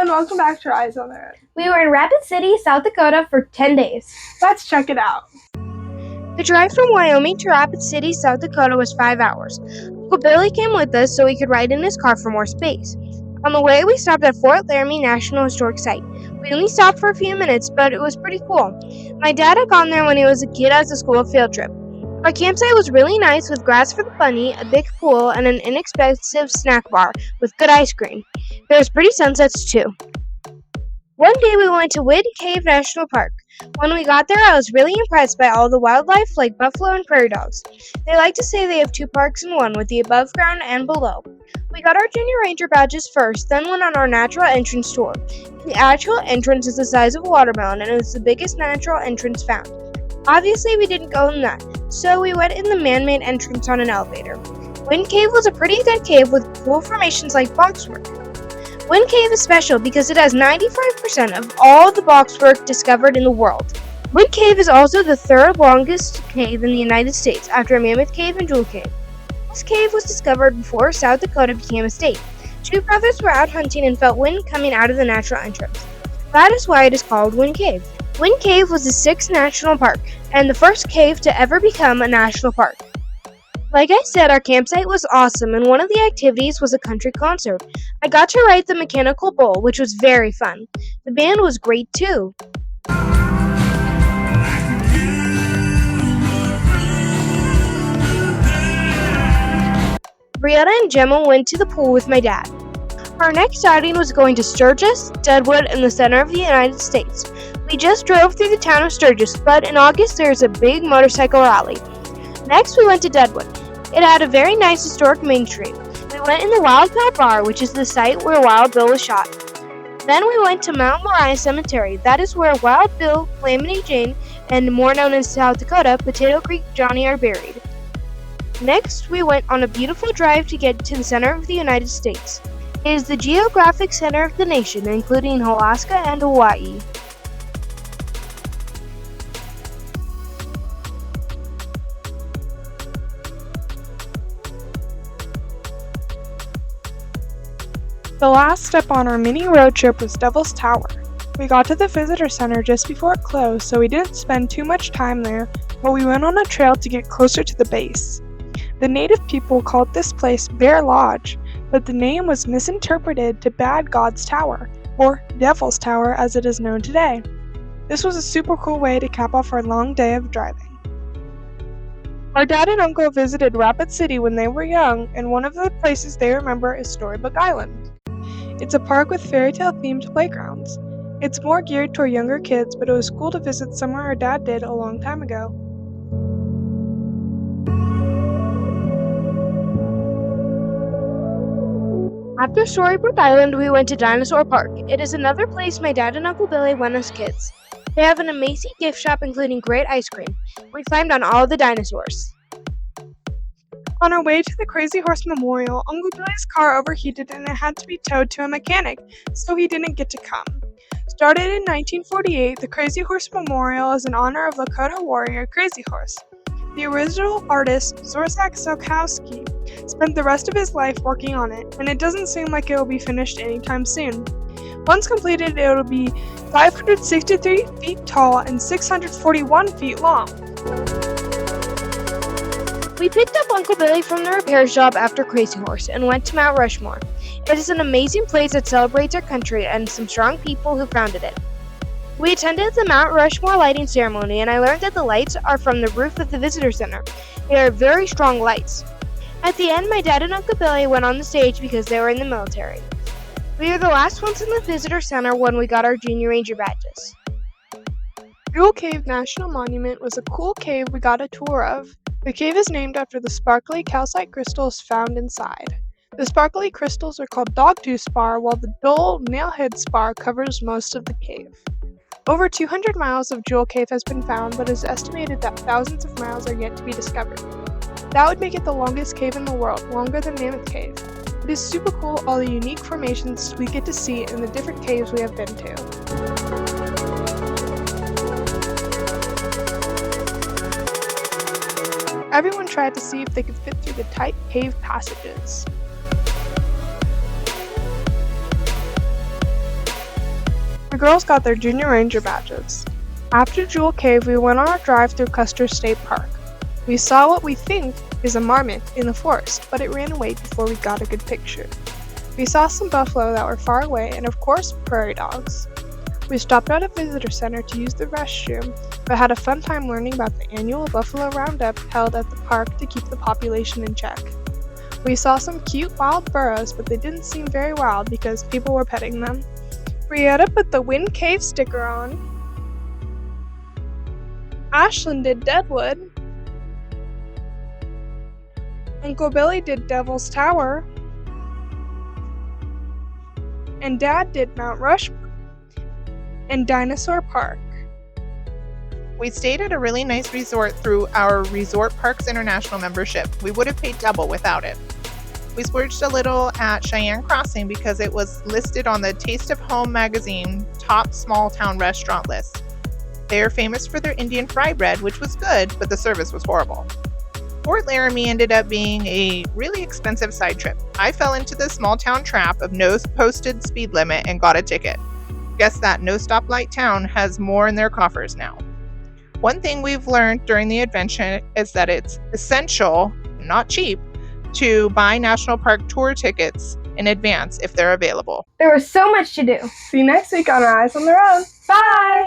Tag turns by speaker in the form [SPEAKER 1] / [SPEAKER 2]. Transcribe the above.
[SPEAKER 1] and welcome back to Eyes on the Road.
[SPEAKER 2] We were in Rapid City, South Dakota for 10 days.
[SPEAKER 1] Let's check it out.
[SPEAKER 3] The drive from Wyoming to Rapid City, South Dakota was 5 hours. Uncle Billy came with us so we could ride in his car for more space. On the way, we stopped at Fort Laramie National Historic Site. We only stopped for a few minutes, but it was pretty cool. My dad had gone there when he was a kid as a school field trip. Our campsite was really nice with grass for the bunny, a big pool, and an inexpensive snack bar with good ice cream. There was pretty sunsets too. One day we went to Wind Cave National Park. When we got there, I was really impressed by all the wildlife like buffalo and prairie dogs. They like to say they have 2 parks in one, with the above ground and below. We got our junior ranger badges first, then went on our natural entrance tour. The actual entrance is the size of a watermelon and is the biggest natural entrance found. Obviously, we didn't go in that, so we went in the man-made entrance on an elevator. Wind Cave was a pretty good cave with cool formations like boxwork. Wind Cave is special because it has 95% of all the boxwork discovered in the world. Wind Cave is also the 3rd longest cave in the United States after Mammoth Cave and Jewel Cave. This cave was discovered before South Dakota became a state. 2 brothers were out hunting and felt wind coming out of the natural entrance. That is why it is called Wind Cave. Wind Cave was the 6th national park and the first cave to ever become a national park. Like I said, our campsite was awesome, and one of the activities was a country concert. I got to ride the mechanical bull, which was very fun. The band was great too. Brianna and Gemma went to the pool with my dad. Our next outing was going to Sturgis, Deadwood, and the center of the United States. We just drove through the town of Sturgis, but in August there is a big motorcycle rally. Next, we went to Deadwood. It had a very nice historic main street. We went in the Wild Bill Bar, which is the site where Wild Bill was shot. Then we went to Mount Moriah Cemetery. That is where Wild Bill, Calamity Jane, and more known in South Dakota, Potato Creek Johnny are buried. Next, we went on a beautiful drive to get to the center of the United States. It is the geographic center of the nation, including Alaska and Hawaii.
[SPEAKER 1] The last step on our mini road trip was Devil's Tower. We got to the visitor center just before it closed, so we didn't spend too much time there, but we went on a trail to get closer to the base. The native people called this place Bear Lodge, but the name was misinterpreted to Bad God's Tower, or Devil's Tower as it is known today. This was a super cool way to cap off our long day of driving. Our dad and uncle visited Rapid City when they were young, and one of the places they remember is Storybook Island. It's a park with fairy tale themed playgrounds. It's more geared toward younger kids, but it was cool to visit somewhere our dad did a long time ago.
[SPEAKER 3] After Storybook Island, we went to Dinosaur Park. It is another place my dad and Uncle Billy went as kids. They have an amazing gift shop including great ice cream. We climbed on all the dinosaurs.
[SPEAKER 1] On our way to the Crazy Horse Memorial, Uncle Billy's car overheated and it had to be towed to a mechanic, so he didn't get to come. Started in 1948, the Crazy Horse Memorial is in honor of Lakota warrior Crazy Horse. The original artist, Zorsak Sokowski, spent the rest of his life working on it, and it doesn't seem like it will be finished anytime soon. Once completed, it will be 563 feet tall and 641 feet long.
[SPEAKER 3] We picked up Uncle Billy from the repair shop after Crazy Horse and went to Mount Rushmore. It is an amazing place that celebrates our country and some strong people who founded it. We attended the Mount Rushmore lighting ceremony, and I learned that the lights are from the roof of the visitor center. They are very strong lights. At the end, my dad and Uncle Billy went on the stage because they were in the military. We were the last ones in the visitor center when we got our junior ranger badges.
[SPEAKER 1] Jewel Cave National Monument was a cool cave we got a tour of. The cave is named after the sparkly calcite crystals found inside. The sparkly crystals are called dogtooth spar, while the dull nailhead spar covers most of the cave. Over 200 miles of Jewel Cave has been found, but it is estimated that thousands of miles are yet to be discovered. That would make it the longest cave in the world, longer than Mammoth Cave. It is super cool all the unique formations we get to see in the different caves we have been to. Everyone tried to see if they could fit through the tight cave passages. The girls got their junior ranger badges. After Jewel Cave, we went on our drive through Custer State Park. We saw what we think is a marmot in the forest, but it ran away before we got a good picture. We saw some buffalo that were far away and of course prairie dogs. We stopped at a visitor center to use the restroom, but had a fun time learning about the annual buffalo roundup held at the park to keep the population in check. We saw some cute wild burros, but they didn't seem very wild because people were petting them. Rietta put the Wind Cave sticker on. Ashlyn did Deadwood. Uncle Billy did Devil's Tower. And Dad did Mount Rushmore and Dinosaur Park.
[SPEAKER 4] We stayed at a really nice resort through our Resort Parks International membership. We would have paid double without it. We splurged a little at Cheyenne Crossing because it was listed on the Taste of Home magazine top small town restaurant list. They are famous for their Indian fry bread, which was good, but the service was horrible. Fort Laramie ended up being a really expensive side trip. I fell into the small town trap of no posted speed limit and got a ticket. Guess that no stoplight town has more in their coffers now. One thing we've learned during the adventure is that it's essential, not cheap, to buy national park tour tickets in advance if they're available.
[SPEAKER 2] There was so much to do.
[SPEAKER 1] See you next week on our Eyes on the Road.
[SPEAKER 2] Bye!